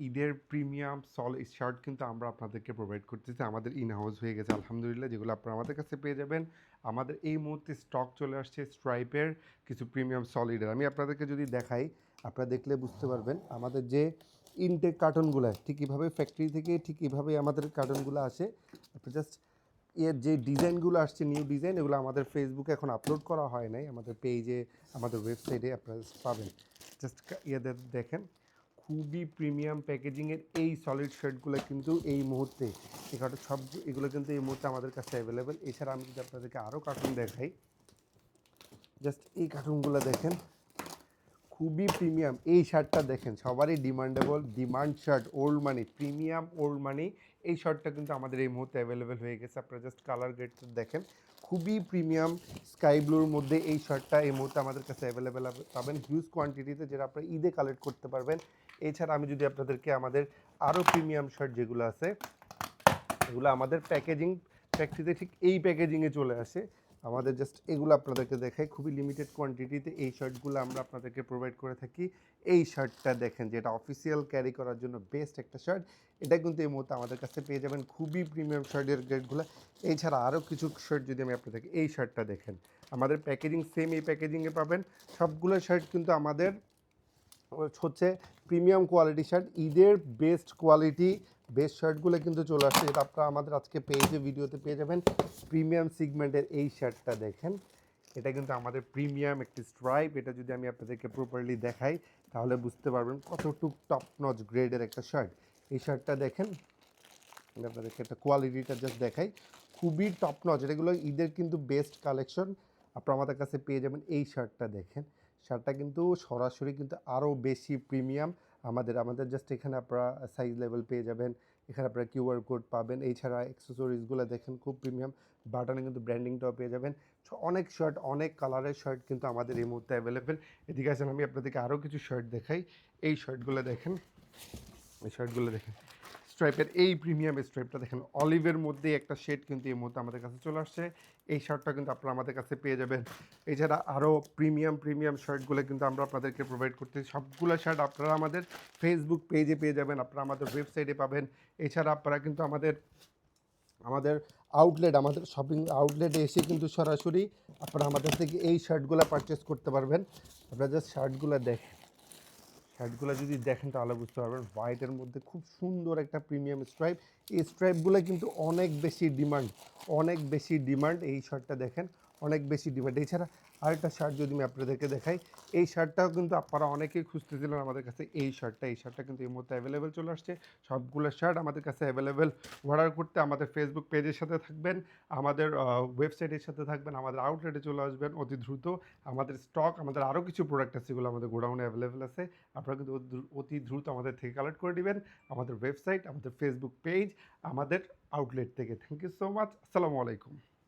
ঈদের premium solid shirt কিন্তু আমরা আপনাদেরকে প্রোভাইড করতেছি। আমাদের ইন হাউস হয়ে গেছে আলহামদুলিল্লাহ, যেগুলো আপনারা আমাদের কাছে পেয়ে যাবেন। আমাদের এই মুহূর্তে স্টক চলে আসছে স্ট্রাইপের কিছু প্রিমিয়াম সলিডের। আমি আপনাদেরকে যদি দেখাই, আপনারা দেখলে বুঝতে পারবেন আমাদের যে ইনটেক কার্টনগুলো ঠিক এভাবে ফ্যাক্টরি থেকে ঠিক এভাবেই আমাদের কার্টনগুলো আসে। আপনি জাস্ট এর যে ডিজাইনগুলো আসছে নিউ ডিজাইন, এগুলো আমাদের ফেসবুকে এখন আপলোড করা হয় নাই, আমাদের পেজে আমাদের ওয়েবসাইটে আপনারা পাবেন। জাস্ট ইয়েদের দেখেন, খুবই প্রিমিয়াম প্যাকেজিংয়ের এই সলিড শার্টগুলো কিন্তু এই মুহূর্তে এখানে সব এগুলো কিন্তু এই মুহূর্তে আমাদের কাছে অ্যাভেলেবেল। এছাড়া আমি যদি আপনাদেরকে আরও কার্টুন দেখাই, জাস্ট এই কার্টুনগুলো দেখেন, খুবই প্রিমিয়াম। এই শার্টটা দেখেন, সবারই ডিমান্ড শার্ট, ওল্ড মানি, প্রিমিয়াম ওল্ড মানি। এই শার্টটা কিন্তু আমাদের এই মুহূর্তে অ্যাভেলেবেল হয়ে গেছে। আপনারা জাস্ট কালার গ্রেডটা দেখেন, খুবই প্রিমিয়াম স্কাই ব্লুর মধ্যে এই শার্টটা এই মুহূর্তে আমাদের কাছে অ্যাভেলেবেল পাবেন হিউজ কোয়ান্টিটিতে, যেটা আপনারা ঈদে কালেক্ট করতে পারবেন। এছাড়া আমি যদি আপনাদেরকে আমাদের আরও প্রিমিয়াম শার্ট যেগুলো আছে, এগুলো আমাদের প্যাকেজিং ফ্যাক্টরিতে ঠিক এই প্যাকেজিংয়ে চলে আসে। আমাদের জাস্ট এগুলো আপনাদেরকে দেখাই, খুবই লিমিটেড কোয়ান্টিটিতে এই শার্টগুলো আমরা আপনাদেরকে প্রোভাইড করে থাকি। এই শার্টটা দেখেন, যেটা অফিসিয়াল ক্যারি করার জন্য বেস্ট একটা শার্ট। এটা কিন্তু এই মুহূর্তে আমাদের কাছে পেয়ে যাবেন, খুবই প্রিমিয়াম শার্টের গ্রেডগুলো। এছাড়া আরও কিছু শার্ট যদি আমি আপনাদেরকে, এই শার্টটা দেখেন, আমাদের প্যাকেজিং সেম এই প্যাকেজিংয়ে পাবেন। সবগুলো শার্ট কিন্তু আমাদের হচ্ছে প্রিমিয়াম কোয়ালিটি শার্ট, ঈদের বেস্ট কোয়ালিটি বেস্ট শার্টগুলো কিন্তু চলে আসছে, যেটা আপনারা আমাদের আজকে পেজে ভিডিওতে পেয়ে যাবেন। প্রিমিয়াম সিগমেন্টের এই শার্টটা দেখেন, এটা কিন্তু আমাদের প্রিমিয়াম একটি স্ট্রাইপ। এটা যদি আমি আপনাদেরকে প্রপারলি দেখাই তাহলে বুঝতে পারবেন কতটুক টপ নচ গ্রেডের একটা শার্ট। এই শার্টটা দেখেন, আমি আপনাদেরকে একটা কোয়ালিটিটা জাস্ট দেখাই, খুবই টপ নচ। এগুলো ঈদের কিন্তু বেস্ট কালেকশন আপনারা আমাদের কাছে পেয়ে যাবেন। এই শার্টটা দেখেন, শার্টটা কিন্তু সরাসরি কিন্তু আরও বেশি প্রিমিয়াম। আমাদের জাস্ট এখানে আপনারা সাইজ লেভেল পেয়ে যাবেন, এখানে আপনারা কিউআর কোড পাবেন। এছাড়া অ্যাক্সেসরিজগুলো দেখেন খুব প্রিমিয়াম, বাটনে কিন্তু ব্র্যান্ডিংটাও পেয়ে যাবেন। অনেক শার্ট, অনেক কালারের শার্ট কিন্তু আমাদের এই মুহূর্তে অ্যাভেলেবেল। এদিকে আসেন, আমি আপনাদেরকে আরও কিছু শার্ট দেখাই। এই শার্টগুলো দেখেন, এই শার্টগুলো দেখেন, স্ট্রাইপের এই প্রিমিয়াম স্ট্রাইপটা দেখেন, অলিভের মধ্যে একটা শেড কিন্তু এই মুহূর্তে আমাদের কাছে চলে আসছে। এই শার্টটা কিন্তু আপনারা আমাদের কাছে পেয়ে যাবেন। এছাড়া আরও প্রিমিয়াম শার্টগুলো কিন্তু আমরা আপনাদেরকে প্রোভাইড করতেছি। সবগুলো শার্ট আপনারা আমাদের ফেসবুক পেজে পেয়ে যাবেন, আপনারা আমাদের ওয়েবসাইটে পাবেন। এছাড়া আপনারা কিন্তু আমাদের আমাদের আমাদের শপিং আউটলেটে এসে কিন্তু সরাসরি আপনারা আমাদের থেকে এই শার্টগুলো পারচেস করতে পারবেন। আপনারা জাস্ট শার্টগুলো যদি দেখেন তাহলে বুঝতে পারবেন, হোয়াইটের মধ্যে খুব সুন্দর একটা প্রিমিয়াম স্ট্রাইপ। এই স্ট্রাইপগুলো কিন্তু অনেক বেশি ডিমান্ড। এই শার্টটা দেখেন, অনেক বেশি ডিমান্ড। এছাড়া আরেকটা শার্ট যদি আমি আপনাদেরকে দেখাই, এই শার্টটাও কিন্তু আপনারা অনেকেই খুঁজতেছিলেন আমাদের কাছে। এই শার্টটা কিন্তু এই মুহূর্তে অ্যাভেলেবেল চলে আসছে। সবগুলো শার্ট আমাদের কাছে অ্যাভেলেবেল। অর্ডার করতে আমাদের ফেসবুক পেজের সাথে থাকবেন, আমাদের ওয়েবসাইটের সাথে থাকবেন, আমাদের আউটলেটে চলে আসবেন অতি দ্রুত। আমাদের স্টক, আমাদের আরও কিছু প্রোডাক্ট আছে যেগুলো আমাদের গোডাউনে অ্যাভেলেবেল আছে। আপনারা কিন্তু অতি দ্রুত আমাদের থেকে কালেক্ট করে নেবেন, আমাদের ওয়েবসাইট, আমাদের ফেসবুক পেজ, আমাদের আউটলেট থেকে। Thank you so much. আসসালামু আলাইকুম।